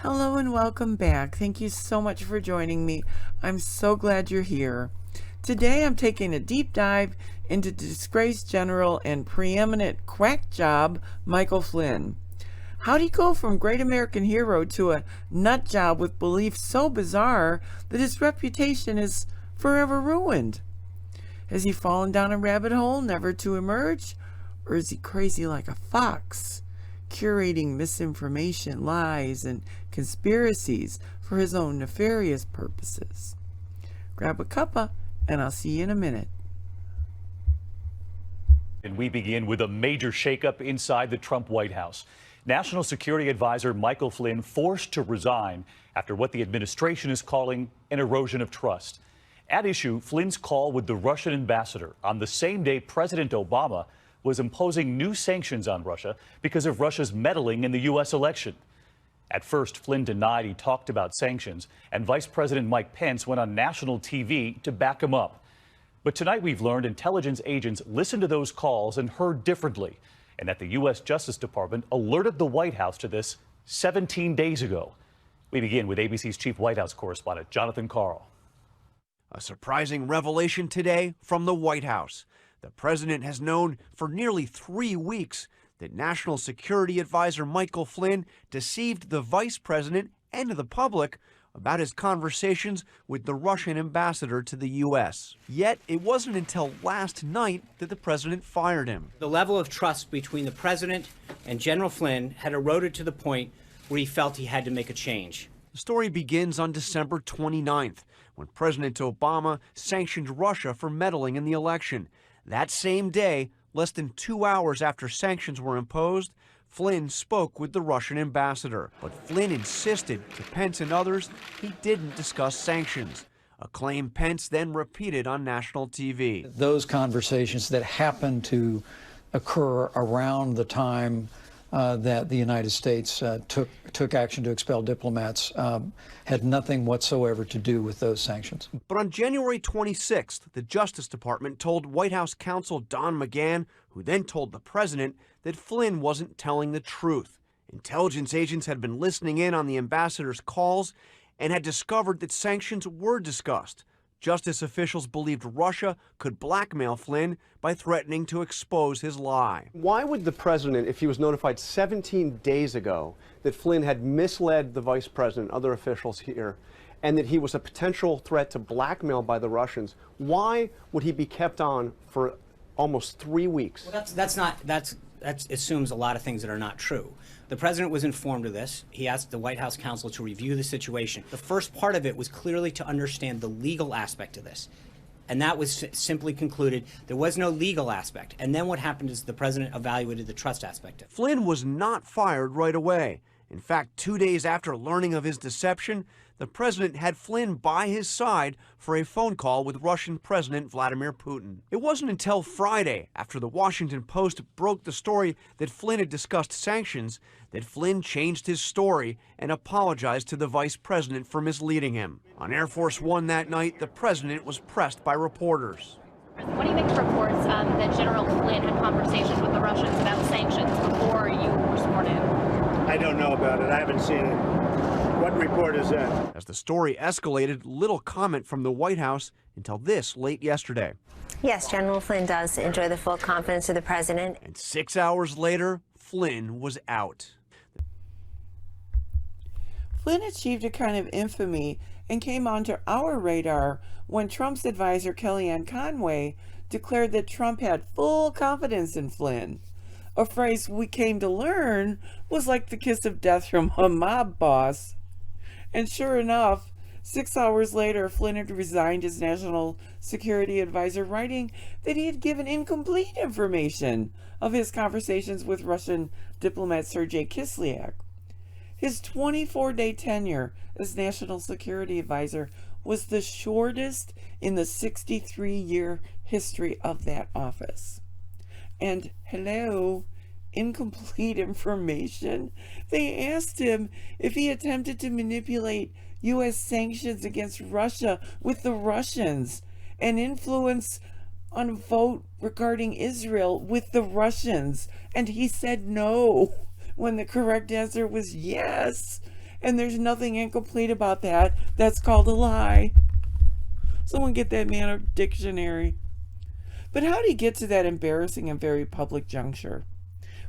Hello and welcome back. Thank you so much for joining me. I'm so glad you're here. Today I'm taking a deep dive into disgraced general and preeminent quack job Michael Flynn. How'd he go from great American hero to a nut job with beliefs so bizarre that his reputation is forever ruined? Has he fallen down a rabbit hole never to emerge? Or is he crazy like a fox, curating misinformation, lies, and conspiracies for his own nefarious purposes? Grab a cuppa, and I'll see you in a minute. And we begin with a major shakeup inside the Trump White House. National Security Advisor Michael Flynn forced to resign after what the administration is calling an erosion of trust. At issue, Flynn's call with the Russian ambassador on the same day President Obama was imposing new sanctions on Russia because of Russia's meddling in the U.S. election. At first, Flynn denied he talked about sanctions, and Vice President Mike Pence went on national TV to back him up. But tonight we've learned intelligence agents listened to those calls and heard differently, and that the U.S. Justice Department alerted the White House to this 17 days ago. We begin with ABC's chief White House correspondent, Jonathan Karl. A surprising revelation today from the White House. The president has known for nearly 3 weeks that National Security Advisor Michael Flynn deceived the vice president and the public about his conversations with the Russian ambassador to the U.S. Yet it wasn't until last night that the president fired him. The level of trust between the president and General Flynn had eroded to the point where he felt he had to make a change. The story begins on December 29th, when President Obama sanctioned Russia for meddling in the election. That same day, less than 2 hours after sanctions were imposed, Flynn spoke with the Russian ambassador. But Flynn insisted to Pence and others he didn't discuss sanctions, a claim Pence then repeated on national TV. Those conversations that happened to occur around the time that the United States took action to expel diplomats had nothing whatsoever to do with those sanctions. But on January 26th, the Justice Department told White House counsel Don McGahn, who then told the president, that Flynn wasn't telling the truth. Intelligence agents had been listening in on the ambassador's calls and had discovered that sanctions were discussed. Justice officials believed Russia could blackmail Flynn by threatening to expose his lie. Why would the president, if he was notified 17 days ago that Flynn had misled the vice president, other officials here, and that he was a potential threat to blackmail by the Russians, why would he be kept on for almost 3 weeks? Well, that assumes a lot of things that are not true. The president was informed of this. He asked the White House counsel to review the situation. The first part of it was clearly to understand the legal aspect of this. And that was simply concluded there was no legal aspect. And then what happened is the president evaluated the trust aspect of it. Flynn was not fired right away. In fact, 2 days after learning of his deception, the president had Flynn by his side for a phone call with Russian President Vladimir Putin. It wasn't until Friday, after the Washington Post broke the story that Flynn had discussed sanctions, that Flynn changed his story and apologized to the vice president for misleading him. On Air Force One that night, the president was pressed by reporters. What do you make of reports that General Flynn had conversations with the Russians about sanctions before you were sworn in? I don't know about it. I haven't seen it. What report is that? As the story escalated, little comment from the White House until this late yesterday. Yes, General Flynn does enjoy the full confidence of the president. And 6 hours later, Flynn was out. Flynn achieved a kind of infamy and came onto our radar when Trump's advisor Kellyanne Conway declared that Trump had full confidence in Flynn. A phrase we came to learn was like the kiss of death from a mob boss. And sure enough, 6 hours later, Flynn had resigned as National Security Advisor, writing that he had given incomplete information of his conversations with Russian diplomat Sergei Kislyak. His 24-day tenure as National Security Advisor was the shortest in the 63-year history of that office. And hello, incomplete information? They asked him if he attempted to manipulate U.S. sanctions against Russia with the Russians and influence on a vote regarding Israel with the Russians. And he said no, when the correct answer was yes. and there's nothing incomplete about that. That's called a lie. Someone get that man a dictionary. But how did he get to that embarrassing and very public juncture?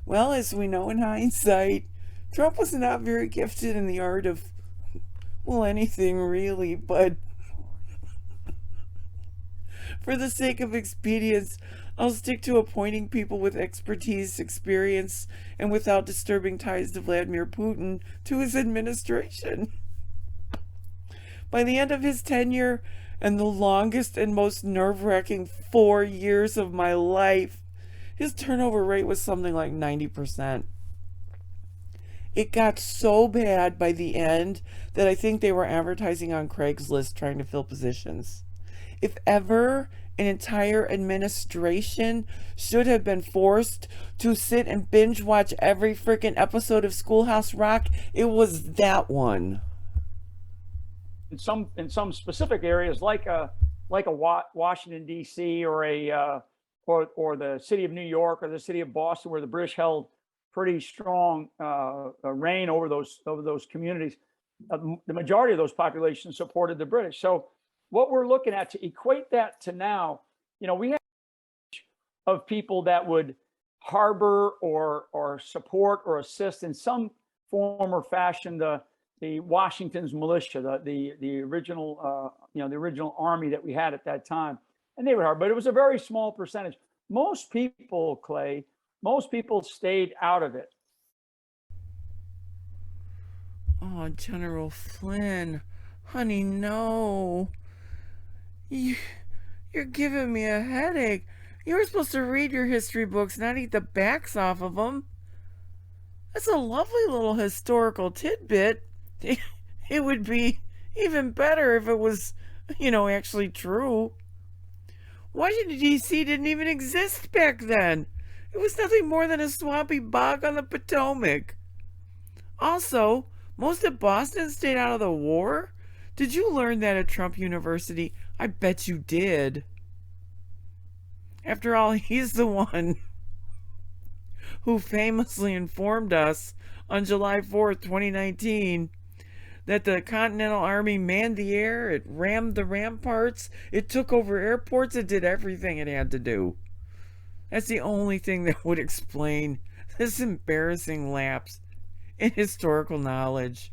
Well, as we know in hindsight, Trump was not very gifted in the art of, well, anything really, but for the sake of expedience, I'll stick to appointing people with expertise, experience, and without disturbing ties to Vladimir Putin to his administration. By the end of his tenure, and the longest and most nerve-wracking 4 years of my life, his turnover rate was something like 90%. It got so bad by the end that I think they were advertising on Craigslist trying to fill positions. If ever an entire administration should have been forced to sit and binge watch every freaking episode of Schoolhouse Rock, it was that one. In some specific areas, like a Washington D.C. or or the city of New York or the city of Boston, where the British held pretty strong reign over those communities, the majority of those populations supported the British. So what we're looking at, to equate that to now, we have of people that would harbor or support or assist in some form or fashion the Washington's militia, the original the original army that we had at that time, and they would harbor, but it was a very small percentage. Most people, Clay, stayed out of it. Oh, General Flynn, honey, no. You're giving me a headache. You were supposed to read your history books, not eat the backs off of them. That's a lovely little historical tidbit. It would be even better if it was, actually true. Washington, D.C. didn't even exist back then. It was nothing more than a swampy bog on the Potomac. Also, most of Boston stayed out of the war. Did you learn that at Trump University? I bet you did. After all, he's the one who famously informed us on July 4th, 2019, that the Continental Army manned the air, it rammed the ramparts, it took over airports, it did everything it had to do. That's the only thing that would explain this embarrassing lapse in historical knowledge.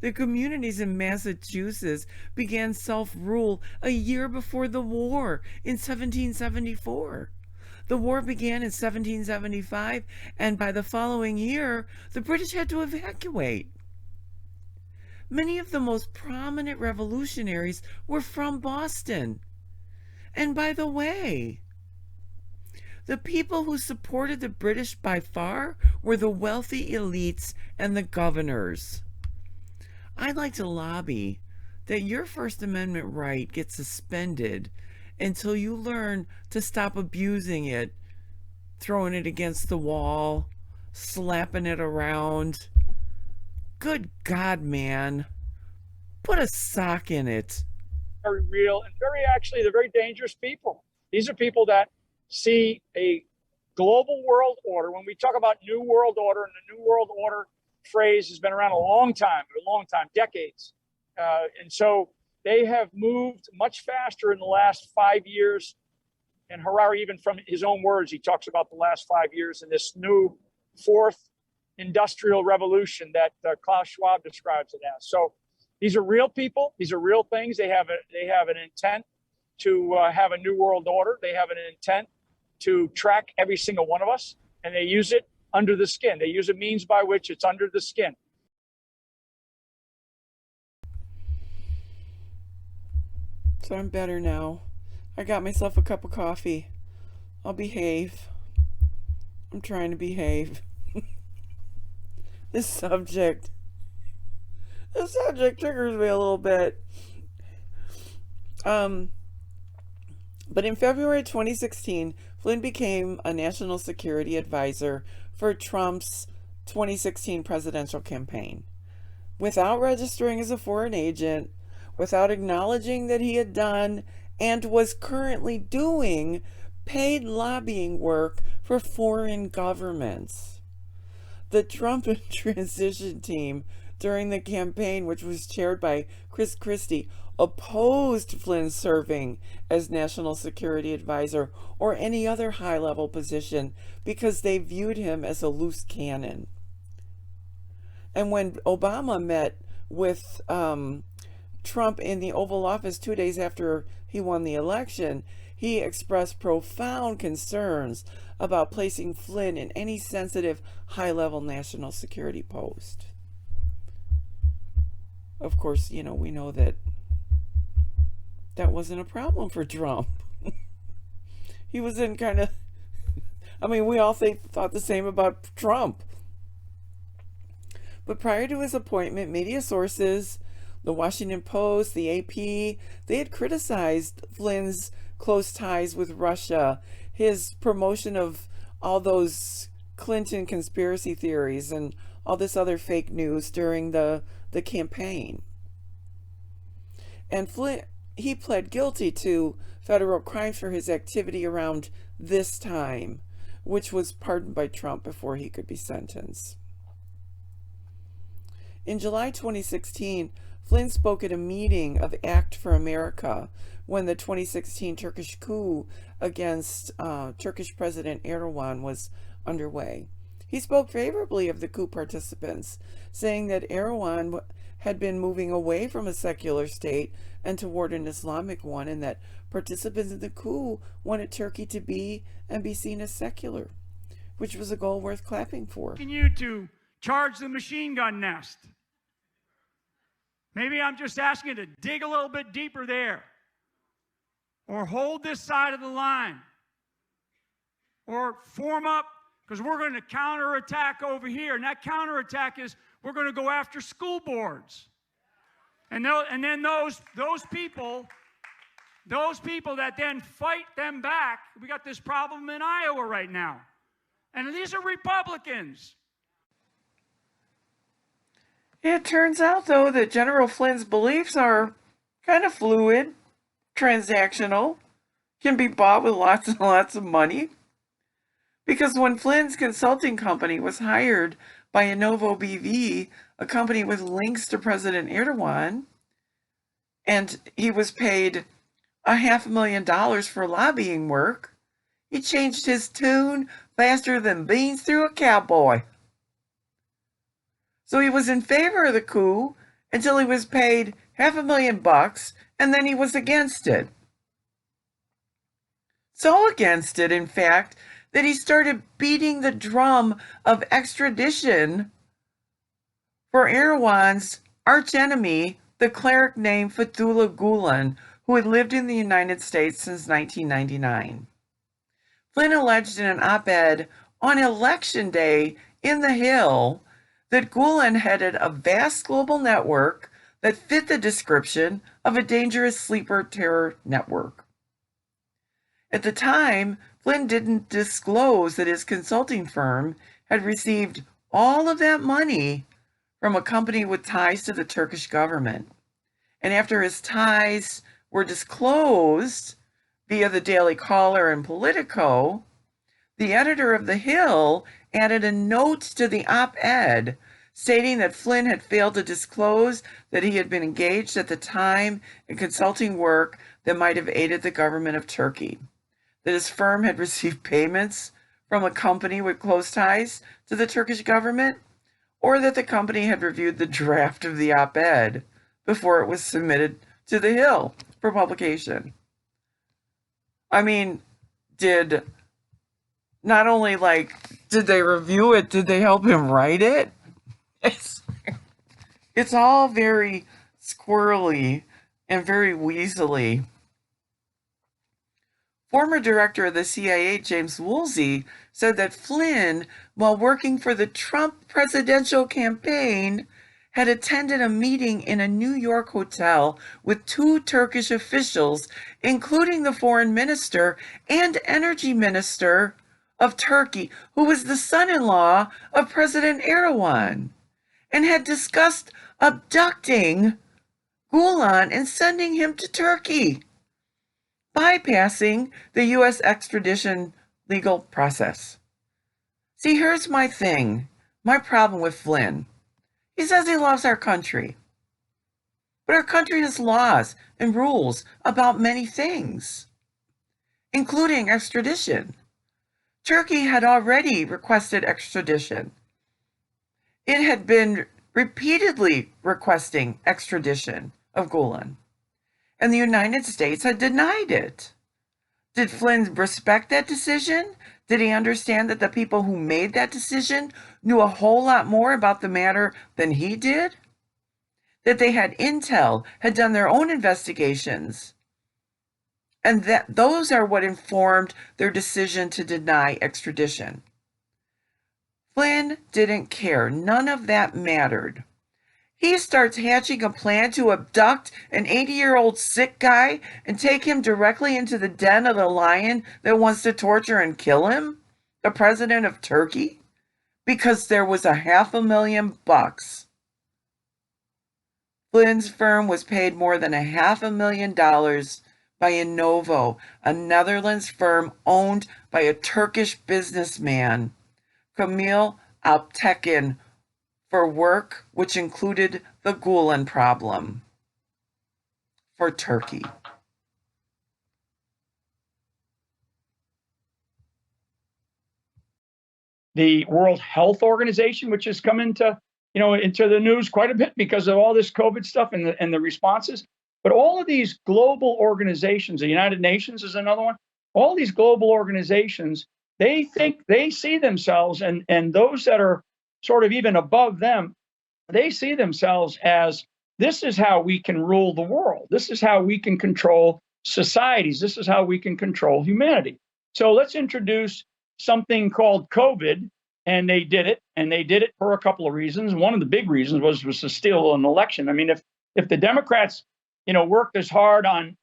The communities in Massachusetts began self-rule a year before the war in 1774. The war began in 1775, and by the following year, the British had to evacuate. Many of the most prominent revolutionaries were from Boston. And by the way, the people who supported the British by far were the wealthy elites and the governors. I'd like to lobby that your First Amendment right gets suspended until you learn to stop abusing it, throwing it against the wall, slapping it around. Good God, man. Put a sock in it. Very real and they're very dangerous people. These are people that see a global world order. When we talk about New World Order, and the New World Order phrase has been around a long time, decades. And so they have moved much faster in the last 5 years. And Harari, even from his own words, he talks about the last 5 years in this new fourth industrial revolution that Klaus Schwab describes it as. So these are real people. These are real things. They have an intent to have a new world order. They have an intent to track every single one of us, and they use it under the skin. They use a means by which it's under the skin. So I'm better now. I got myself a cup of coffee. I'll behave. I'm trying to behave. This subject triggers me a little bit. But in February 2016, Flynn became a national security advisor for Trump's 2016 presidential campaign. Without registering as a foreign agent, without acknowledging that he had done and was currently doing paid lobbying work for foreign governments. The Trump transition team during the campaign, which was chaired by Chris Christie, opposed Flynn serving as National Security Advisor or any other high-level position because they viewed him as a loose cannon. And when Obama met with Trump in the Oval Office 2 days after he won the election, he expressed profound concerns about placing Flynn in any sensitive, high-level national security post. Of course, you know, we know that that wasn't a problem for Trump. He was in kind of, I mean, we all thought the same about Trump. But prior to his appointment, media sources, the Washington Post, the AP, they had criticized Flynn's close ties with Russia, his promotion of all those Clinton conspiracy theories and all this other fake news during the campaign. And Flynn, he pled guilty to federal crimes for his activity around this time, which was pardoned by Trump before he could be sentenced. In July 2016, Flynn spoke at a meeting of ACT for America when the 2016 Turkish coup against Turkish President Erdogan was underway. He spoke favorably of the coup participants, saying that Erdogan had been moving away from a secular state and toward an Islamic one, and that participants in the coup wanted Turkey to be and be seen as secular, which was a goal worth clapping for. You to charge the machine gun nest. Maybe I'm just asking you to dig a little bit deeper there, or hold this side of the line, or form up, because we're going to counterattack over here. And that counterattack is we're going to go after school boards. And then those people that then fight them back, we got this problem in Iowa right now. And these are Republicans. It turns out, though, that General Flynn's beliefs are kind of fluid, transactional, can be bought with lots and lots of money. Because when Flynn's consulting company was hired by Innovo BV, a company with links to President Erdogan, and he was paid $500,000 for lobbying work, he changed his tune faster than beans through a cowboy. So he was in favor of the coup until he was paid $500,000, and then he was against it. So against it, in fact, that he started beating the drum of extradition for Erdogan's archenemy, the cleric named Fethullah Gulen, who had lived in the United States since 1999. Flynn alleged in an op-ed on Election Day in The Hill that Gulen headed a vast global network that fit the description of a dangerous sleeper terror network. At the time, Flynn didn't disclose that his consulting firm had received all of that money from a company with ties to the Turkish government. And after his ties were disclosed via the Daily Caller and Politico, the editor of The Hill added a note to the op-ed stating that Flynn had failed to disclose that he had been engaged at the time in consulting work that might have aided the government of Turkey, that his firm had received payments from a company with close ties to the Turkish government, or that the company had reviewed the draft of the op-ed before it was submitted to The Hill for publication. I mean, did they review it, did they help him write it? It's all very squirrely and very weaselly. Former director of the CIA, James Woolsey, said that Flynn, while working for the Trump presidential campaign, had attended a meeting in a New York hotel with 2 Turkish officials, including the foreign minister and energy minister of Turkey, who was the son-in-law of President Erdogan, and had discussed abducting Gulen and sending him to Turkey, bypassing the U.S. extradition legal process. See, here's my thing, my problem with Flynn. He says he loves our country. But our country has laws and rules about many things, including extradition. Turkey had already requested extradition. It had been repeatedly requesting extradition of Gulen, and the United States had denied it. Did Flynn respect that decision? Did he understand that the people who made that decision knew a whole lot more about the matter than he did? That they had intel, had done their own investigations, and that those are what informed their decision to deny extradition. Flynn didn't care. None of that mattered. He starts hatching a plan to abduct an 80-year-old sick guy and take him directly into the den of the lion that wants to torture and kill him, the president of Turkey, because there was $500,000. Flynn's firm was paid more than $500,000 by Innovo, a Netherlands firm owned by a Turkish businessman, Camille Alptekin, for work which included the Gulen problem for Turkey. The World Health Organization, which has come into the news quite a bit because of all this COVID stuff and the responses. But all of these global organizations, the United Nations is another one. All these global organizations, they think they see themselves, and those that are sort of even above them, they see themselves as, this is how we can rule the world. This is how we can control societies. This is how we can control humanity. So let's introduce something called COVID, and they did it for a couple of reasons. One of the big reasons was to steal an election. I mean, if the Democrats, worked as hard on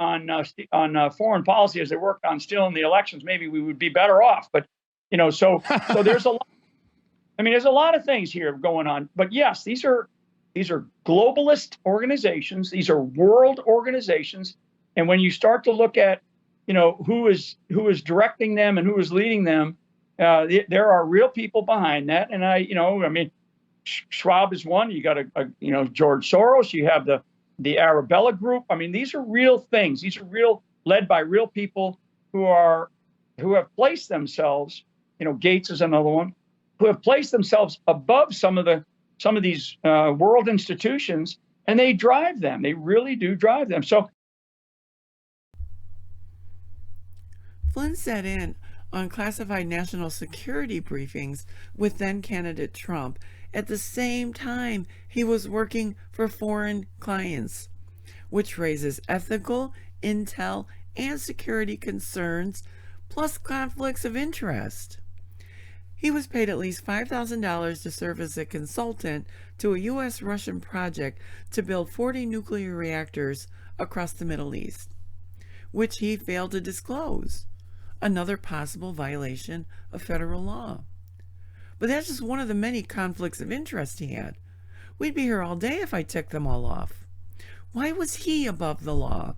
foreign policy as they worked on stealing the elections, maybe we would be better off. But so there's a lot. I mean, there's a lot of things here going on. But yes, these are globalist organizations. These are world organizations. And when you start to look at who is directing them and who is leading them, there are real people behind that. And Schwab is one. You got George Soros. You have the Arabella Group. I mean, these are real things. These are led by real people who have placed themselves. Gates is another one, who have placed themselves above some of these world institutions, and they drive them. They really do drive them. So Flynn sat in on classified national security briefings with then-candidate Trump at the same time he was working for foreign clients, which raises ethical, intel, and security concerns, plus conflicts of interest. He was paid at least $5,000 to serve as a consultant to a U.S.-Russian project to build 40 nuclear reactors across the Middle East, which he failed to disclose. Another possible violation of federal law. But that's just one of the many conflicts of interest he had. We'd be here all day if I ticked them all off. Why was he above the law?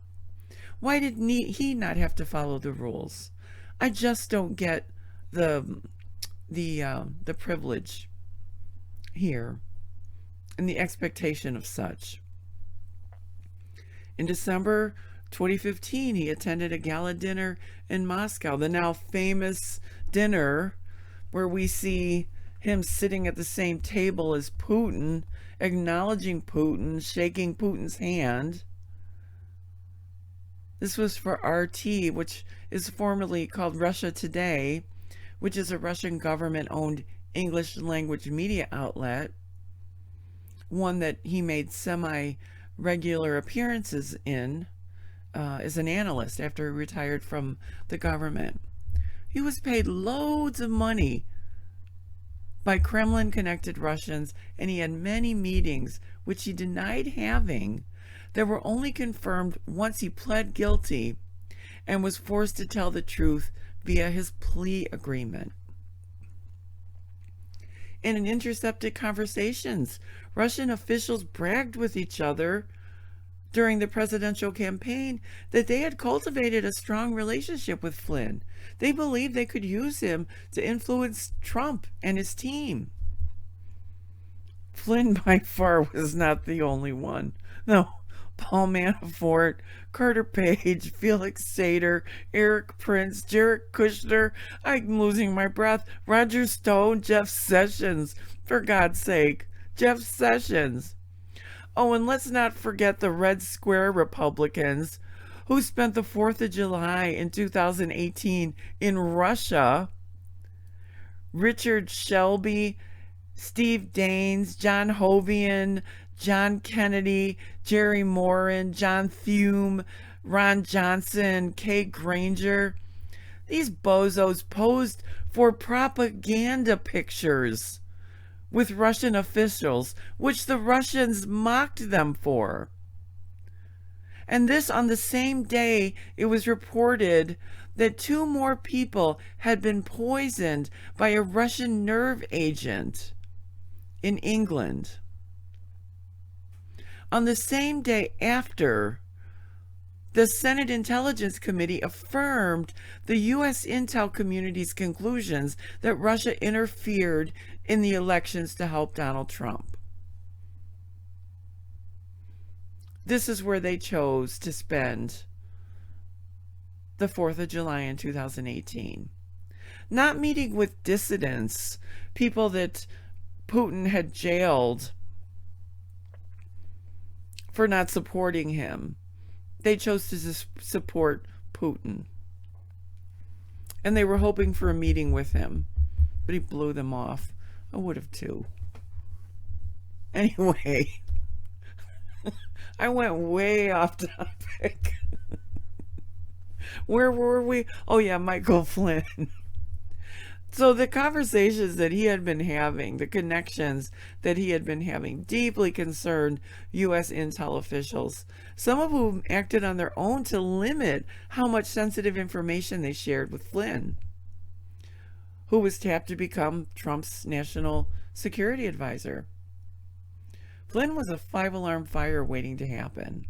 Why did he not have to follow the rules? I just don't get the privilege here and the expectation of such. In December 2015, he attended a gala dinner in Moscow, the now famous dinner where we see him sitting at the same table as Putin, acknowledging Putin, shaking Putin's hand. This was for RT, which is formerly called Russia Today, which is a Russian government-owned English language media outlet, one that he made semi-regular appearances in as an analyst after he retired from the government. He was paid loads of money by Kremlin-connected Russians, and he had many meetings, which he denied having, that were only confirmed once he pled guilty and was forced to tell the truth via his plea agreement. And in intercepted conversations, Russian officials bragged with each other during the presidential campaign that they had cultivated a strong relationship with Flynn. They believed they could use him to influence Trump and his team. Flynn by far was not the only one. No, Paul Manafort, Carter Page, Felix Sater, Eric Prince, Jared Kushner, I'm losing my breath, Roger Stone, Jeff Sessions, for God's sake, Jeff Sessions. Oh, and let's not forget the Red Square Republicans who spent the 4th of July in 2018 in Russia. Richard Shelby, Steve Daines, John Hovian, John Kennedy, Jerry Moran, John Thume, Ron Johnson, Kay Granger. These bozos posed for propaganda pictures with Russian officials, which the Russians mocked them for. And this on the same day it was reported that 2 more people had been poisoned by a Russian nerve agent in England. On the same day after, the Senate Intelligence Committee affirmed the U.S. intel community's conclusions that Russia interfered in the elections to help Donald Trump. This is where they chose to spend the 4th of July in 2018. Not meeting with dissidents, people that Putin had jailed for not supporting him. They chose to support Putin. And they were hoping for a meeting with him, but he blew them off. I would have too. Anyway, I went way off topic. Where were we? Oh yeah, Michael Flynn. So the conversations that he had been having, the connections that he had been having, deeply concerned U.S. intel officials, some of whom acted on their own to limit how much sensitive information they shared with Flynn, who was tapped to become Trump's national security advisor. Flynn was a 5-alarm fire waiting to happen.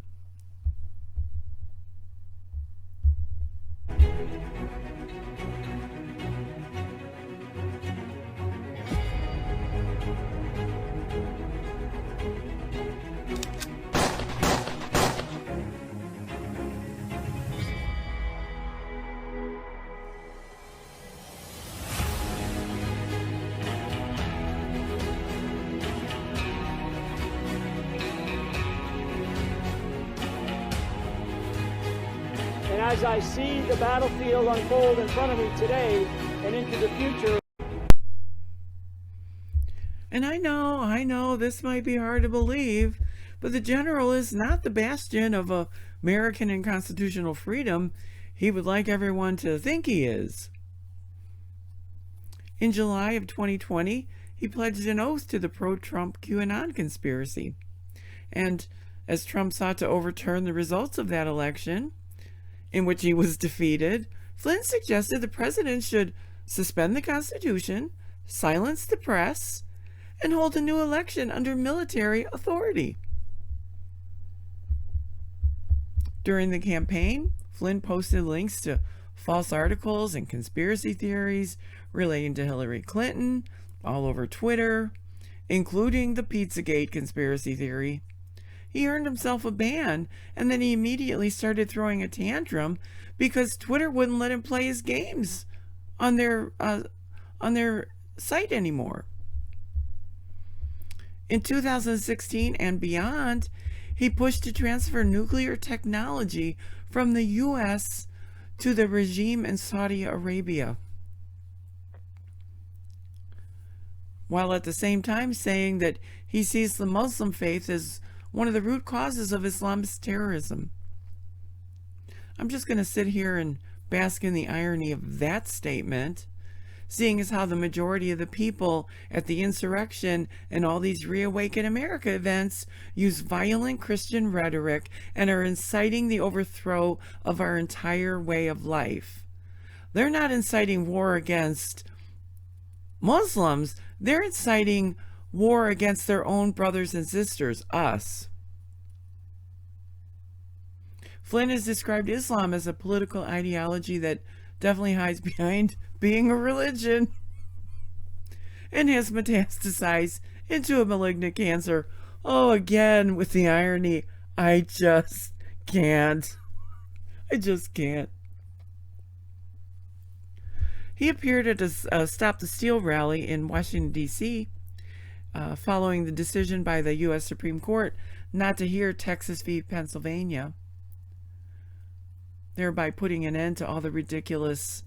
As I see the battlefield unfold in front of me today and into the future. And I know this might be hard to believe, but the general is not the bastion of American and constitutional freedom he would like everyone to think he is. In July of 2020, he pledged an oath to the pro-Trump QAnon conspiracy. And as Trump sought to overturn the results of that election, in which he was defeated, Flynn suggested the president should suspend the Constitution, silence the press, and hold a new election under military authority. During the campaign, Flynn posted links to false articles and conspiracy theories relating to Hillary Clinton all over Twitter, including the Pizzagate conspiracy theory. He earned himself a ban, and then he immediately started throwing a tantrum because Twitter wouldn't let him play his games on their site anymore. In 2016 and beyond, he pushed to transfer nuclear technology from the U.S. to the regime in Saudi Arabia, while at the same time saying that he sees the Muslim faith as one of the root causes of Islamist terrorism. I'm just going to sit here and bask in the irony of that statement, seeing as how the majority of the people at the insurrection and all these Reawaken America events use violent Christian rhetoric and are inciting the overthrow of our entire way of life. They're not inciting war against Muslims, they're inciting war against their own brothers and sisters, us. Flynn has described Islam as a political ideology that definitely hides behind being a religion and has metastasized into a malignant cancer. Oh, again, with the irony, I just can't. I just can't. He appeared at a Stop the Steal rally in Washington, D.C., following the decision by the U.S. Supreme Court not to hear Texas v. Pennsylvania, thereby putting an end to all the ridiculous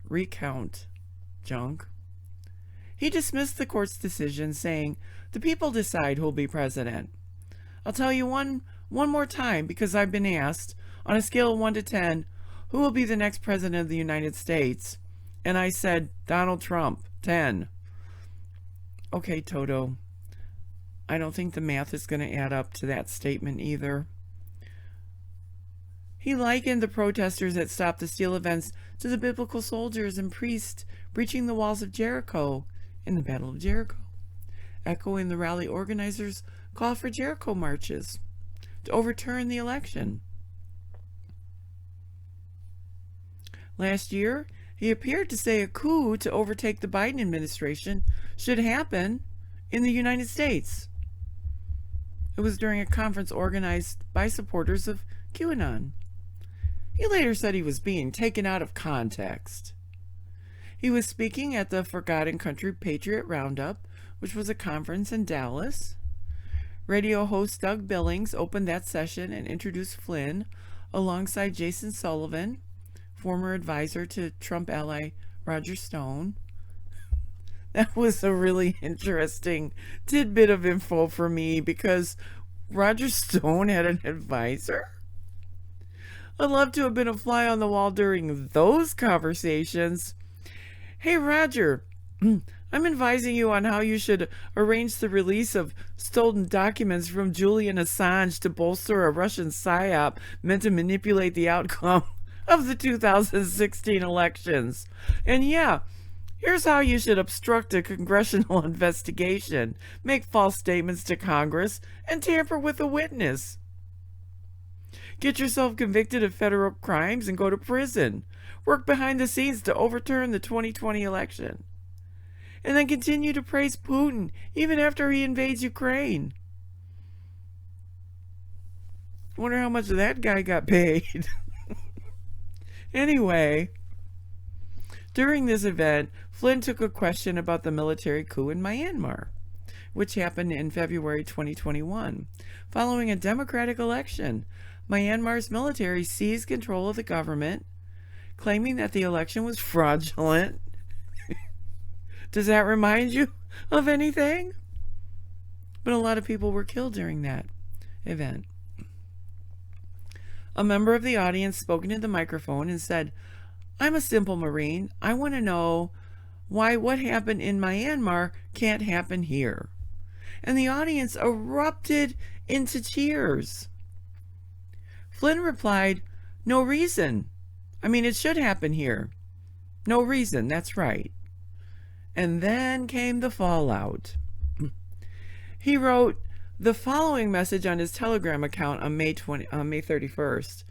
recount junk. He dismissed the court's decision, saying, "The people decide who'll be president. I'll tell you one more time, because I've been asked, on a scale of 1 to 10, who will be the next president of the United States? And I said, Donald Trump, 10. Okay, Toto, I don't think the math is going to add up to that statement either." He likened the protesters at Stop the Steal events to the biblical soldiers and priests breaching the walls of Jericho in the Battle of Jericho, echoing the rally organizers' call for Jericho marches to overturn the election. Last year, he appeared to say a coup to overtake the Biden administration should happen in the United States. It was during a conference organized by supporters of QAnon. He later said he was being taken out of context. He was speaking at the Forgotten Country Patriot Roundup, which was a conference in Dallas. Radio host Doug Billings opened that session and introduced Flynn alongside Jason Sullivan, former advisor to Trump ally Roger Stone. That was a really interesting tidbit of info for me, because Roger Stone had an advisor. I'd love to have been a fly on the wall during those conversations. "Hey, Roger, I'm advising you on how you should arrange the release of stolen documents from Julian Assange to bolster a Russian psyop meant to manipulate the outcome of the 2016 elections. And yeah, here's how you should obstruct a congressional investigation, make false statements to Congress, and tamper with a witness. Get yourself convicted of federal crimes and go to prison. Work behind the scenes to overturn the 2020 election. And then continue to praise Putin even after he invades Ukraine." Wonder how much that guy got paid. Anyway, during this event, Flynn took a question about the military coup in Myanmar, which happened in February 2021. Following a democratic election, Myanmar's military seized control of the government, claiming that the election was fraudulent. Does that remind you of anything? But a lot of people were killed during that event. A member of the audience spoke into the microphone and said, "I'm a simple Marine. I want to know why what happened in Myanmar can't happen here." And the audience erupted into cheers. Flynn replied, "No reason. I mean, it should happen here. No reason, that's right." And then came the fallout. He wrote the following message on his Telegram account on May 31st.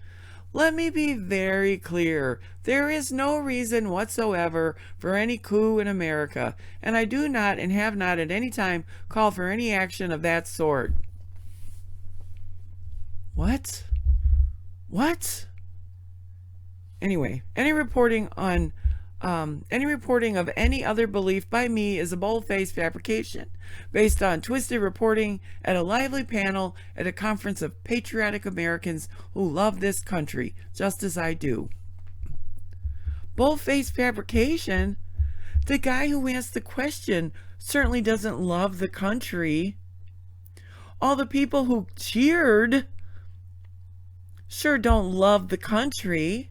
"Let me be very clear. There is no reason whatsoever for any coup in America, and I do not and have not at any time called for any action of that sort." What? Anyway, any reporting of any other belief by me is a bold-faced fabrication based on twisted reporting at a lively panel at a conference of patriotic Americans who love this country just as I do. Bold-faced fabrication? The guy who asked the question certainly doesn't love the country. All the people who cheered sure don't love the country.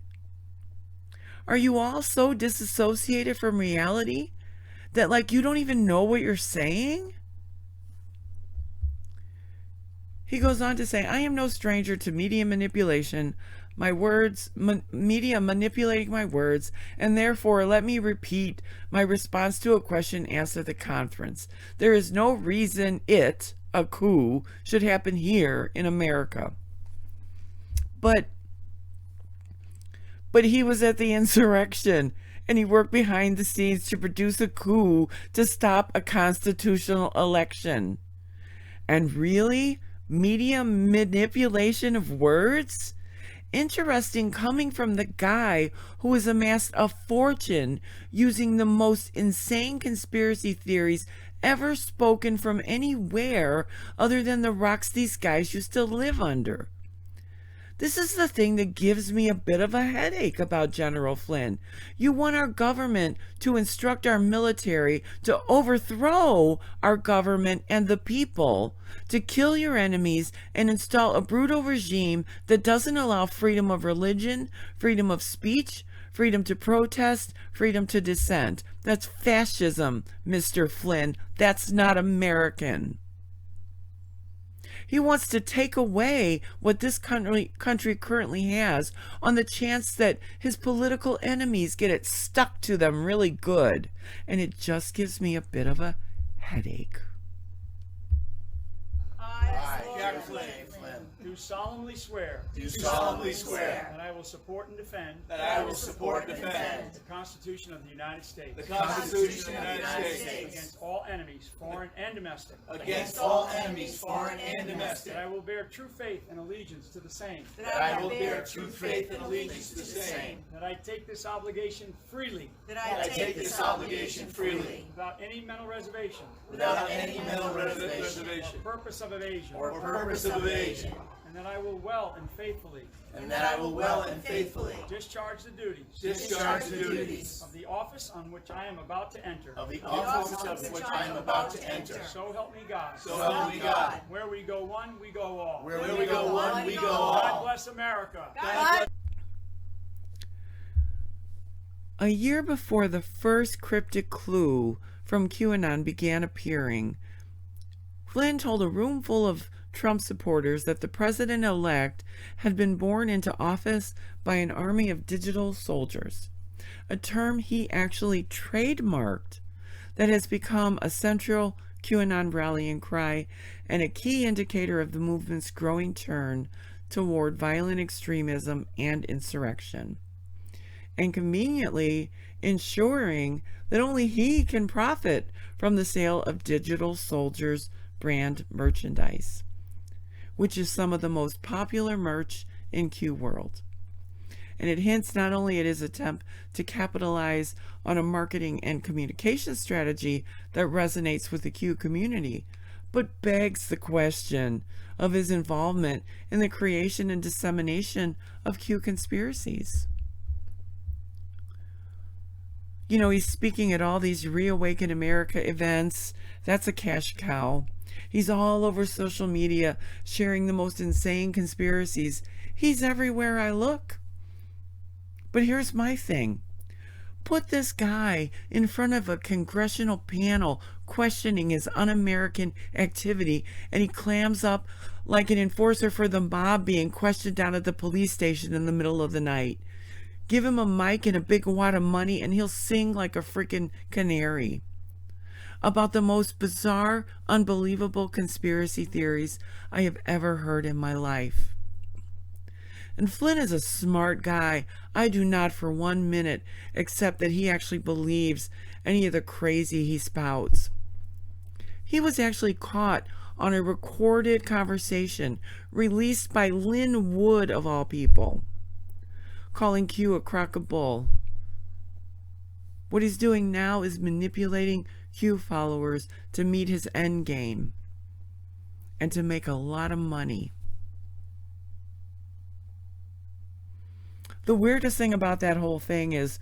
Are you all so disassociated from reality that, like, you don't even know what you're saying? He goes on to say, "I am no stranger to media manipulation, media manipulating my words, and therefore let me repeat my response to a question asked at the conference. There is no reason a coup, should happen here in America." But he was at the insurrection, and he worked behind the scenes to produce a coup to stop a constitutional election. And really, media manipulation of words? Interesting, coming from the guy who has amassed a fortune using the most insane conspiracy theories ever spoken from anywhere other than the rocks these guys used to live under. This is the thing that gives me a bit of a headache about General Flynn. You want our government to instruct our military to overthrow our government and the people, to kill your enemies and install a brutal regime that doesn't allow freedom of religion, freedom of speech, freedom to protest, freedom to dissent. That's fascism, Mr. Flynn. That's not American. He wants to take away what this country currently has on the chance that his political enemies get it stuck to them really good. And it just gives me a bit of a headache. I, Jack Flynn, do solemnly swear. That I will support and defend. The Constitution of the United States. Against all enemies, foreign and domestic. That I will bear true faith and allegiance to the same. That I take this obligation freely. Without any mental reservation. Or purpose of evasion. And that I will well and faithfully. Discharge the duties. Of the office on which I am about to enter. So help me God. Where we go one, we go all. God bless America. A year before the first cryptic clue from QAnon began appearing, Flynn told a room full of Trump supporters that the president-elect had been born into office by an army of digital soldiers, a term he actually trademarked that has become a central QAnon rallying cry and a key indicator of the movement's growing turn toward violent extremism and insurrection, and conveniently ensuring that only he can profit from the sale of digital soldiers brand merchandise, which is some of the most popular merch in Q world. And it hints not only at his attempt to capitalize on a marketing and communication strategy that resonates with the Q community, but begs the question of his involvement in the creation and dissemination of Q conspiracies. You know, he's speaking at all these Reawaken America events. That's a cash cow. He's all over social media sharing the most insane conspiracies. He's everywhere I look. But here's my thing. Put this guy in front of a congressional panel questioning his un-American activity, and he clams up like an enforcer for the mob being questioned down at the police station in the middle of the night. Give him a mic and a big wad of money and he'll sing like a freaking canary about the most bizarre, unbelievable conspiracy theories I have ever heard in my life. And Flynn is a smart guy. I do not for 1 minute accept that he actually believes any of the crazy he spouts. He was actually caught on a recorded conversation released by Lynn Wood, of all people, calling Q a crock of bull. What he's doing now is manipulating Q followers to meet his end game and to make a lot of money. The weirdest thing about that whole thing is,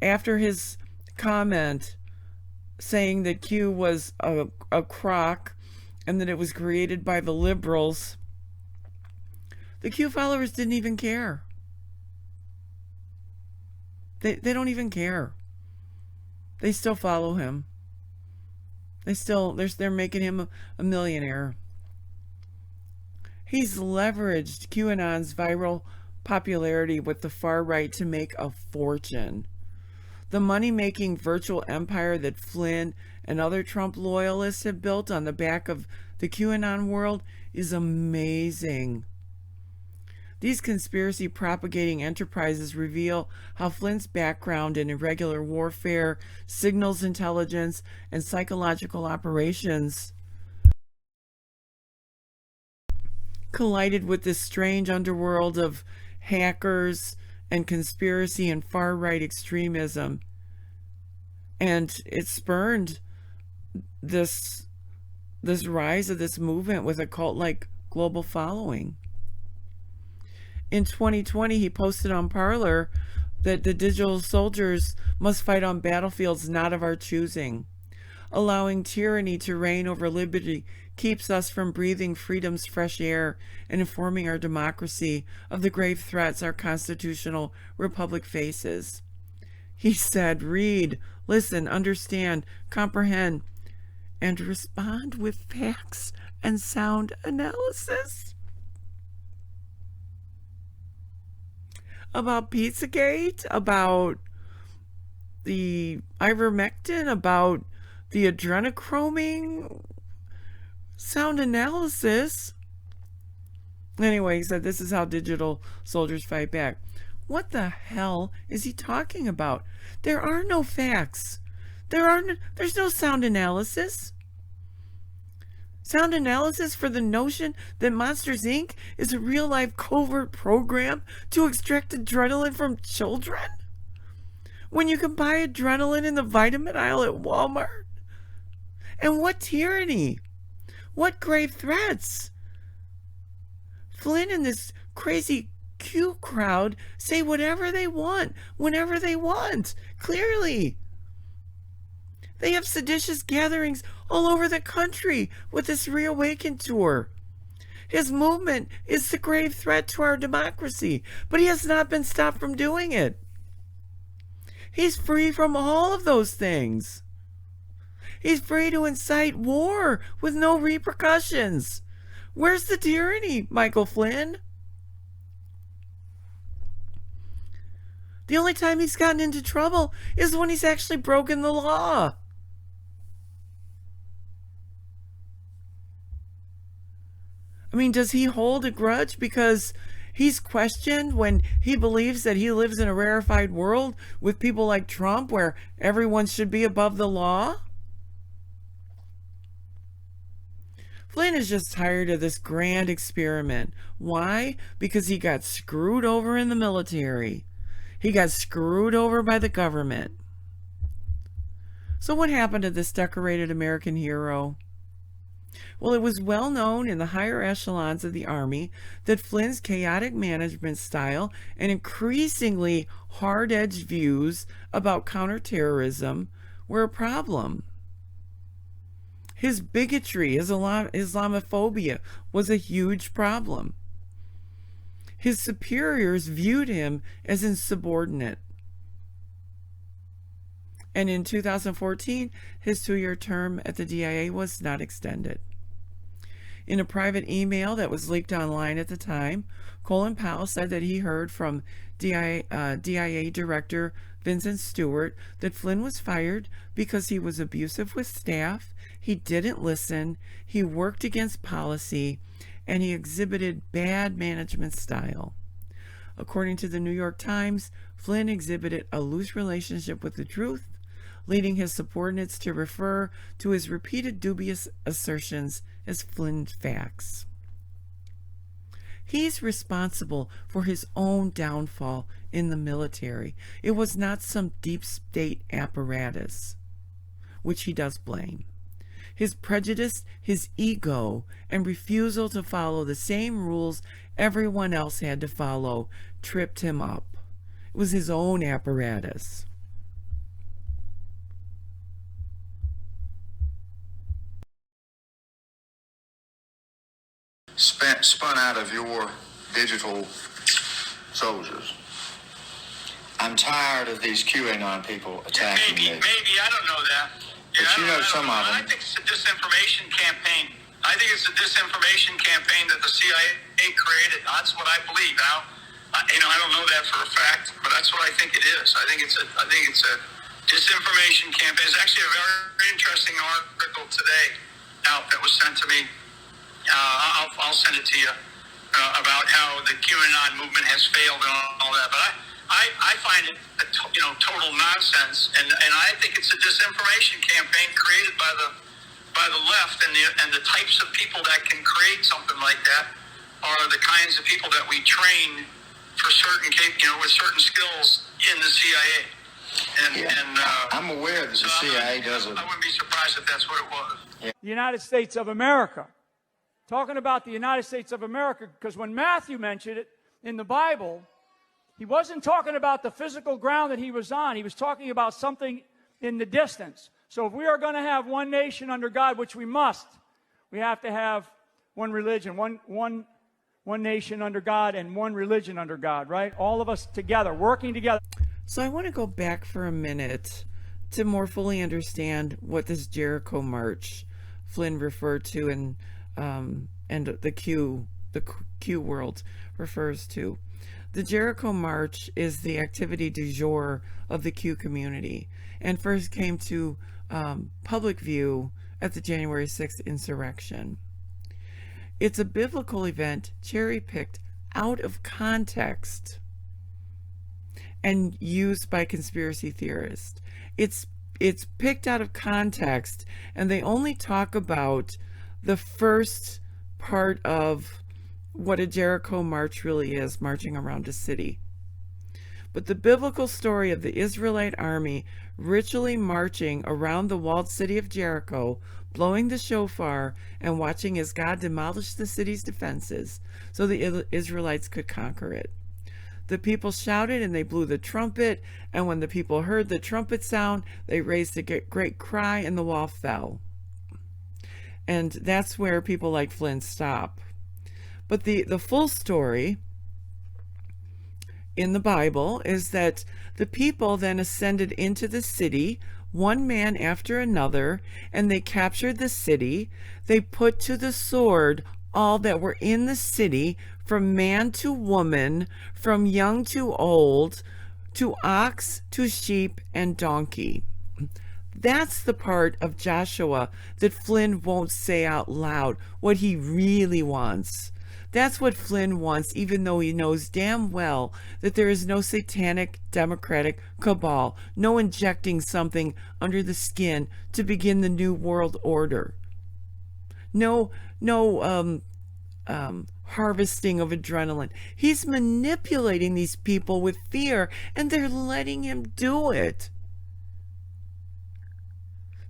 after his comment saying that Q was a crock and that it was created by the liberals, the Q followers didn't even care. They don't even care. They still follow him. They're making him a millionaire. He's leveraged QAnon's viral popularity with the far right to make a fortune. The money-making virtual empire that Flynn and other Trump loyalists have built on the back of the QAnon world is amazing. These conspiracy propagating enterprises reveal how Flynn's background in irregular warfare, signals intelligence, and psychological operations collided with this strange underworld of hackers and conspiracy and far-right extremism. And it spurned this rise of this movement with a cult-like global following. In 2020, he posted on Parler that the digital soldiers must fight on battlefields not of our choosing. Allowing tyranny to reign over liberty keeps us from breathing freedom's fresh air and informing our democracy of the grave threats our constitutional republic faces. He said, read, listen, understand, comprehend, and respond with facts and sound analysis. About Pizzagate, about the ivermectin, about the adrenochroming, sound analysis. Anyway, he said this is how digital soldiers fight back. What the hell is he talking about? There are no facts. There's no sound analysis. Sound analysis for the notion that Monsters, Inc. is a real-life covert program to extract adrenaline from children? When you can buy adrenaline in the vitamin aisle at Walmart? And what tyranny? What grave threats? Flynn and this crazy Q crowd say whatever they want, whenever they want, clearly. They have seditious gatherings all over the country with this Reawaken tour. His movement is the grave threat to our democracy, but he has not been stopped from doing it. He's free from all of those things. He's free to incite war with no repercussions. Where's the tyranny, Michael Flynn? The only time he's gotten into trouble is when he's actually broken the law. I mean, does he hold a grudge because he's questioned when he believes that he lives in a rarefied world with people like Trump where everyone should be above the law? Flynn is just tired of this grand experiment. Why? Because he got screwed over in the military. He got screwed over by the government. So what happened to this decorated American hero? Well, it was well known in the higher echelons of the Army that Flynn's chaotic management style and increasingly hard-edged views about counterterrorism were a problem. His bigotry, his Islamophobia was a huge problem. His superiors viewed him as insubordinate. And in 2014, his 2-year term at the DIA was not extended. In a private email that was leaked online at the time, Colin Powell said that he heard from DIA Director Vincent Stewart that Flynn was fired because he was abusive with staff, he didn't listen, he worked against policy, and he exhibited bad management style. According to the New York Times, Flynn exhibited a loose relationship with the truth, leading his subordinates to refer to his repeated dubious assertions as Flynn facts. He's responsible for his own downfall in the military. It was not some deep state apparatus, which he does blame. His prejudice, his ego, and refusal to follow the same rules everyone else had to follow tripped him up. It was his own apparatus. Spun out of your digital soldiers. I'm tired of these QAnon people attacking me. Maybe, I don't know that. But you know some of them. I think it's a disinformation campaign. I think it's a disinformation campaign that the CIA created. That's what I believe. Now, I don't know that for a fact, but that's what I think it is. I think it's a disinformation campaign. It's actually a very interesting article today out that was sent to me. I'll send it to you. about how the QAnon movement has failed and all that. But I find it total nonsense, and I think it's a disinformation campaign created by the left, and the types of people that can create something like that are the kinds of people that we train for certain with certain skills in the CIA. I'm aware that the CIA doesn't. I wouldn't be surprised if that's what it was. The United States of America. Talking about the United States of America, because when Matthew mentioned it in the Bible, he wasn't talking about the physical ground that he was on. He was talking about something in the distance. So if we are going to have one nation under God, which we must, we have to have one religion, one nation under God and one religion under God, right? All of us together, working together. So I want to go back for a minute to more fully understand what this Jericho March Flynn referred to and the Q world refers to. The Jericho March is the activity du jour of the Q community and first came to public view at the January 6th insurrection. It's a biblical event cherry-picked out of context and used by conspiracy theorists. It's picked out of context, and they only talk about the first part of what a Jericho march really is, marching around a city. But the biblical story of the Israelite army ritually marching around the walled city of Jericho, blowing the shofar and watching as God demolished the city's defenses so the Israelites could conquer it. The people shouted and they blew the trumpet, and when the people heard the trumpet sound, they raised a great cry and the wall fell. And that's where people like Flynn stop. But the full story in the Bible is that the people then ascended into the city, one man after another, and they captured the city. They put to the sword all that were in the city, from man to woman, from young to old, to ox to sheep and donkey. That's the part of Joshua that Flynn won't say out loud what he really wants. That's what Flynn wants, even though he knows damn well that there is no satanic democratic cabal, no injecting something under the skin to begin the new world order. No harvesting of adrenaline. He's manipulating these people with fear, and they're letting him do it.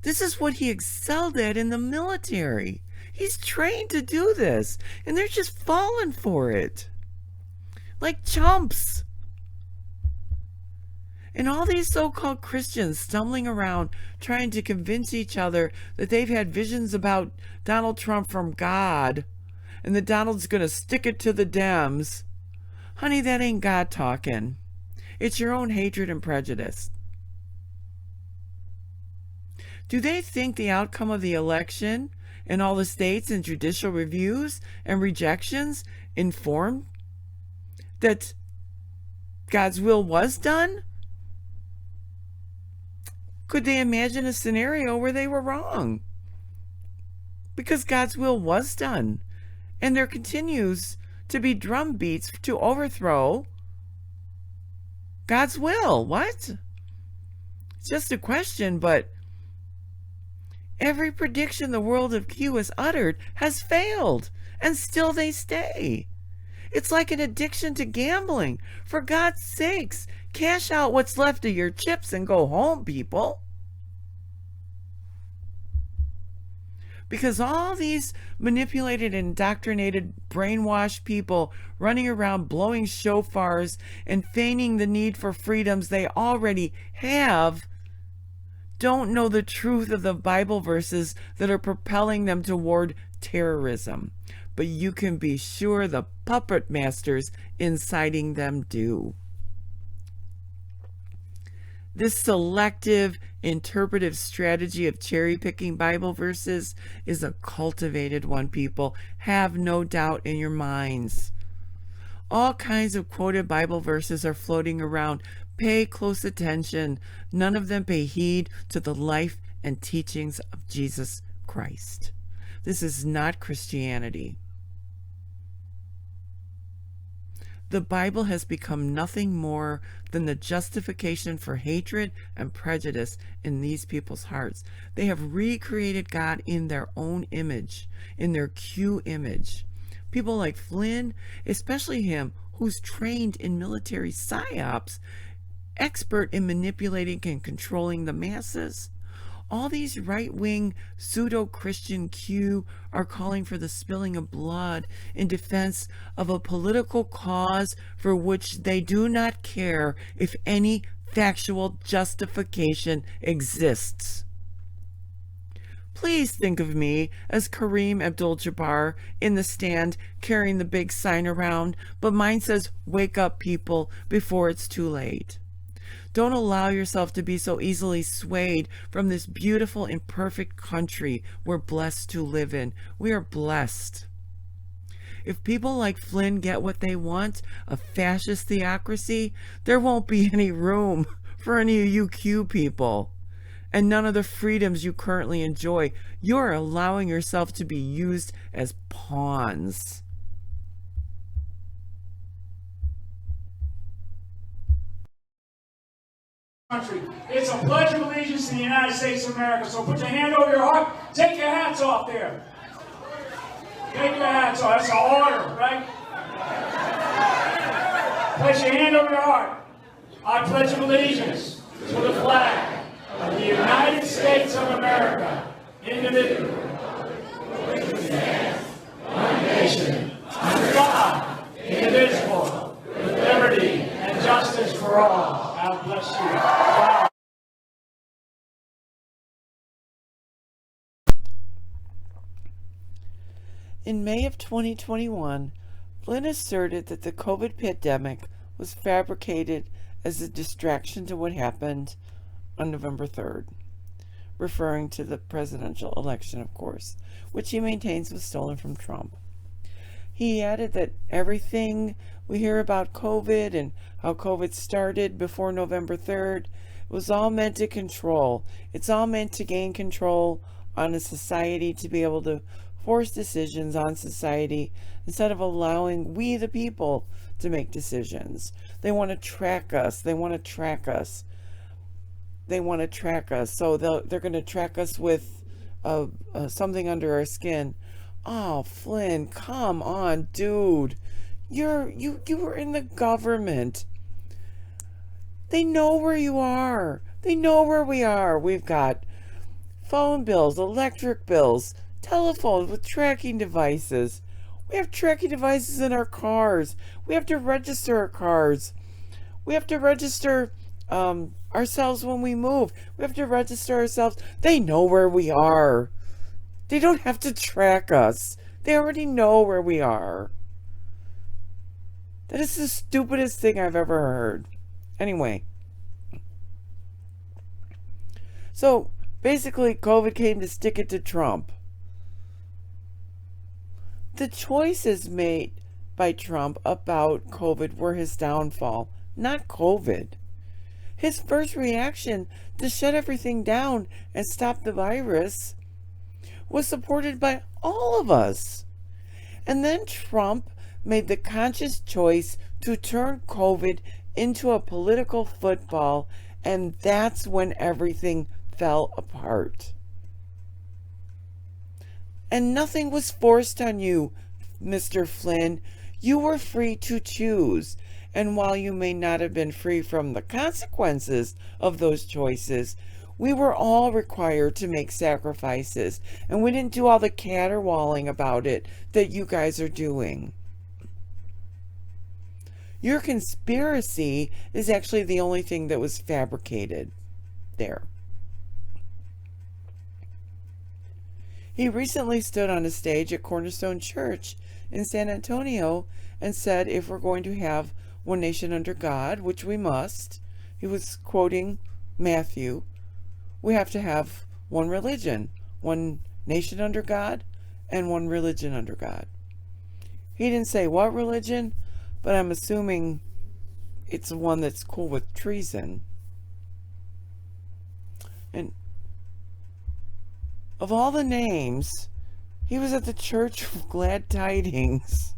This is what he excelled at in the military. He's trained to do this, and they're just falling for it. Like chumps. And all these so-called Christians stumbling around trying to convince each other that they've had visions about Donald Trump from God, and that Donald's going to stick it to the Dems. Honey, that ain't God talking. It's your own hatred and prejudice. Do they think the outcome of the election in all the states and judicial reviews and rejections informed that God's will was done? Could they imagine a scenario where they were wrong? Because God's will was done. And there continues to be drumbeats to overthrow God's will. What? It's just a question, but every prediction the world of Q has uttered has failed, and still they stay. It's like an addiction to gambling. For God's sakes, cash out what's left of your chips and go home, people. Because all these manipulated, indoctrinated, brainwashed people running around blowing shofars and feigning the need for freedoms they already have don't know the truth of the Bible verses that are propelling them toward terrorism. But you can be sure the puppet masters inciting them do. This selective, interpretive strategy of cherry-picking Bible verses is a cultivated one, people. Have no doubt in your minds. All kinds of quoted Bible verses are floating around. Pay close attention. None of them pay heed to the life and teachings of Jesus Christ. This is not Christianity. The Bible has become nothing more than the justification for hatred and prejudice in these people's hearts. They have recreated God in their own image, in their Q image. People like Flynn, especially him, who's trained in military psyops, expert in manipulating and controlling the masses. All these right-wing pseudo-Christian Q are calling for the spilling of blood in defense of a political cause for which they do not care if any factual justification exists. Please think of me as Kareem Abdul-Jabbar in the stand carrying the big sign around, but mine says, "Wake up, people, before it's too late." Don't allow yourself to be so easily swayed from this beautiful and perfect country we're blessed to live in. We are blessed. If people like Flynn get what they want, a fascist theocracy, there won't be any room for any of you Q people. And none of the freedoms you currently enjoy. You're allowing yourself to be used as pawns. Country. It's a pledge of allegiance to the United States of America. So put your hand over your heart. Take your hats off there. Take your hats off. That's an order, right? Place your hand over your heart. I pledge of allegiance to the flag of the United States of America, individual, which stands one nation, under God, indivisible, with liberty and justice for all. God bless you. Wow. In May of 2021, Flynn asserted that the COVID pandemic was fabricated as a distraction to what happened on November 3rd, referring to the presidential election, of course, which he maintains was stolen from Trump. He added that everything we hear about COVID and how COVID started before November 3rd was all meant to control. It's all meant to gain control on a society, to be able to force decisions on society instead of allowing we the people to make decisions. They want to track us. They want to track us. They want to track us. So they're going to track us with something under our skin. Oh, Flynn, come on, dude. You were in the government. They know where you are. They know where we are. We've got phone bills, electric bills, telephones with tracking devices. We have tracking devices in our cars. We have to register our cars. We have to register ourselves when we move. We have to register ourselves. They know where we are. They don't have to track us. They already know where we are. That is the stupidest thing I've ever heard. Anyway. So, basically, COVID came to stick it to Trump. The choices made by Trump about COVID were his downfall, not COVID. His first reaction to shut everything down and stop the virus was supported by all of us. And then Trump made the conscious choice to turn COVID into a political football, and that's when everything fell apart. And nothing was forced on you, Mr. Flynn. You were free to choose. And while you may not have been free from the consequences of those choices, we were all required to make sacrifices, and we didn't do all the caterwauling about it that you guys are doing. Your conspiracy is actually the only thing that was fabricated there. He recently stood on a stage at Cornerstone Church in San Antonio and said, if we're going to have one nation under God, which we must, he was quoting Matthew, we have to have one religion, one nation under God, and one religion under God. He didn't say what religion, but I'm assuming it's the one that's cool with treason. And of all the names, he was at the Church of Glad Tidings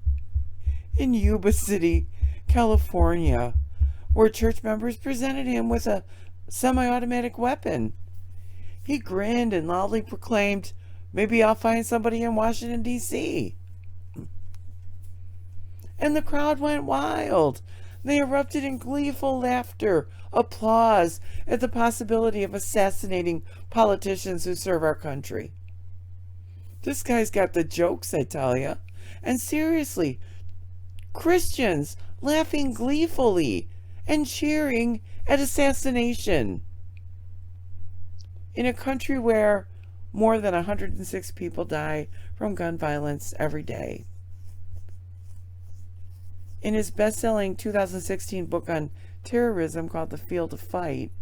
in Yuba City, California, where church members presented him with a semi-automatic weapon. He grinned and loudly proclaimed, "Maybe I'll find somebody in Washington, D.C." And the crowd went wild. They erupted in gleeful laughter, applause at the possibility of assassinating politicians who serve our country. This guy's got the jokes, I tell you. And seriously, Christians laughing gleefully and cheering at assassination in a country where more than 106 people die from gun violence every day. In his best-selling 2016 book on terrorism called The Field of Fight,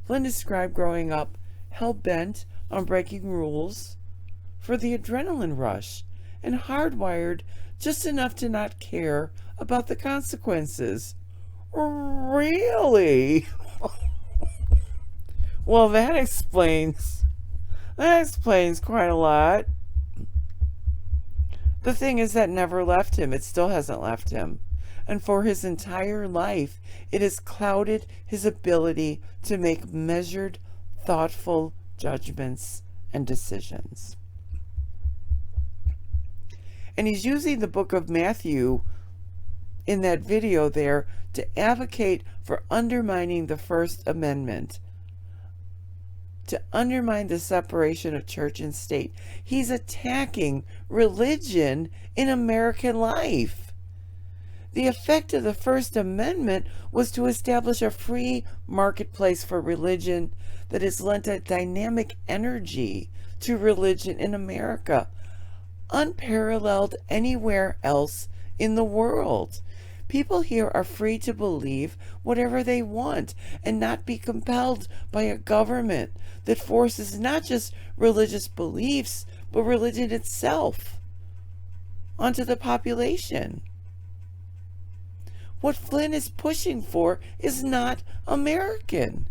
Flynn described growing up hell-bent on breaking rules for the adrenaline rush and hardwired just enough to not care about the consequences. Really? Well, that explains quite a lot. The thing is, that never left him. It still hasn't left him. And for his entire life, it has clouded his ability to make measured, thoughtful judgments and decisions. And he's using the book of Matthew in that video there to advocate for undermining the First Amendment, to undermine the separation of church and state. He's attacking religion in American life. The effect of the First Amendment was to establish a free marketplace for religion that has lent a dynamic energy to religion in America, unparalleled anywhere else in the world. People here are free to believe whatever they want and not be compelled by a government that forces not just religious beliefs, but religion itself onto the population. What Flynn is pushing for is not American.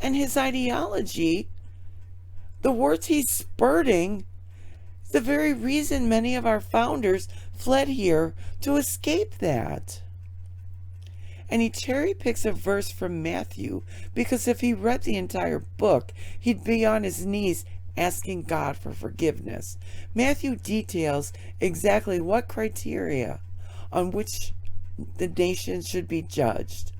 And his ideology, the words he's spurting, is the very reason many of our founders fled here to escape that. And he cherry picks a verse from Matthew because if he read the entire book, he'd be on his knees asking God for forgiveness. Matthew details exactly what criteria on which the nation should be judged.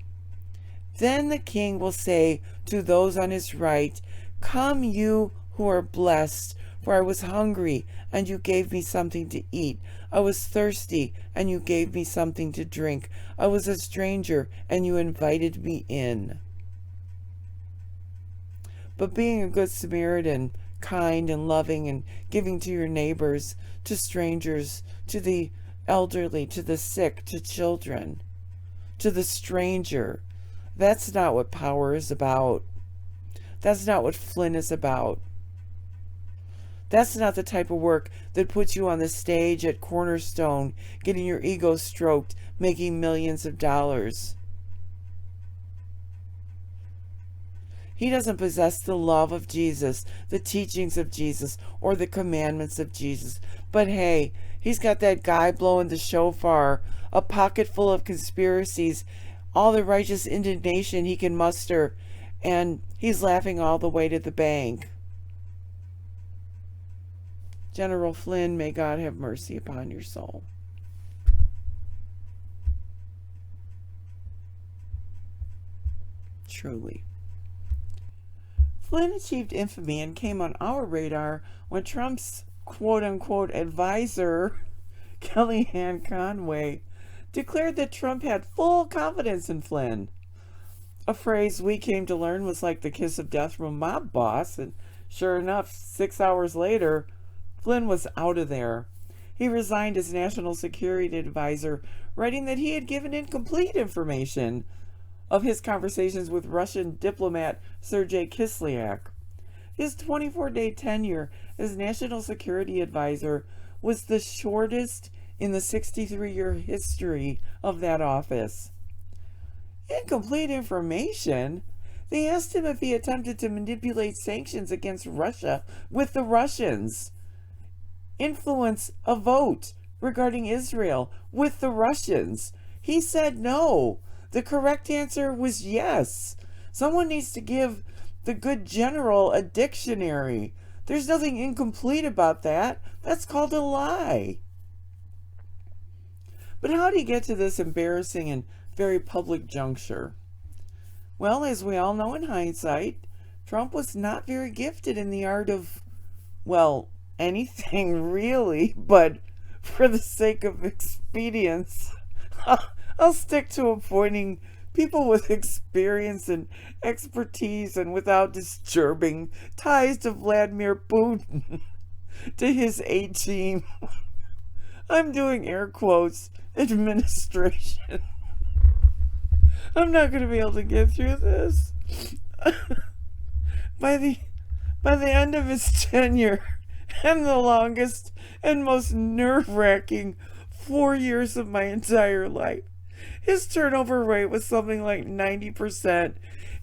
Then the king will say to those on his right, "Come, you who are blessed, for I was hungry, and you gave me something to eat. I was thirsty, and you gave me something to drink. I was a stranger, and you invited me in." But being a good Samaritan, kind and loving and giving to your neighbors, to strangers, to the elderly, to the sick, to children, to the stranger, that's not what power is about. That's not what Flynn is about. That's not the type of work that puts you on the stage at Cornerstone, getting your ego stroked, making millions of dollars. He doesn't possess the love of Jesus, the teachings of Jesus, or the commandments of Jesus. But hey, he's got that guy blowing the shofar, a pocket full of conspiracies, all the righteous indignation he can muster, and he's laughing all the way to the bank. General Flynn, may God have mercy upon your soul. Truly. Flynn achieved infamy and came on our radar when Trump's quote-unquote advisor, Kellyanne Conway, declared that Trump had full confidence in Flynn. A phrase we came to learn was like the kiss of death from a mob boss, and sure enough, 6 hours later, Flynn was out of there. He resigned as National Security Advisor, writing that he had given incomplete information of his conversations with Russian diplomat Sergei Kislyak. His 24-day tenure as National Security Advisor was the shortest in the 63-year history of that office. Incomplete information? They asked him if he attempted to manipulate sanctions against Russia with the Russians, influence a vote regarding Israel with the Russians, He said no. The correct answer was yes. Someone needs to give the good general a dictionary. There's nothing incomplete about that. That's called a lie. But how did he get to this embarrassing and very public juncture? Well, as we all know in hindsight, Trump was not very gifted in the art of, well, anything really, but for the sake of expedience, I'll stick to appointing people with experience and expertise and without disturbing ties to Vladimir Putin to his A-team. I'm doing air quotes, administration. I'm not going to be able to get through this. By the end of his tenure, and the longest and most nerve-wracking 4 years of my entire life, his turnover rate was something like 90%.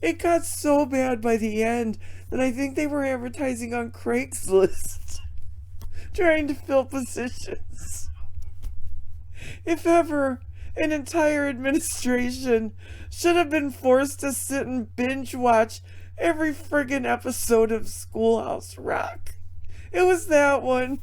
It got so bad by the end that I think they were advertising on Craigslist, trying to fill positions. If ever, an entire administration should have been forced to sit and binge watch every friggin' episode of Schoolhouse Rock. It was that one.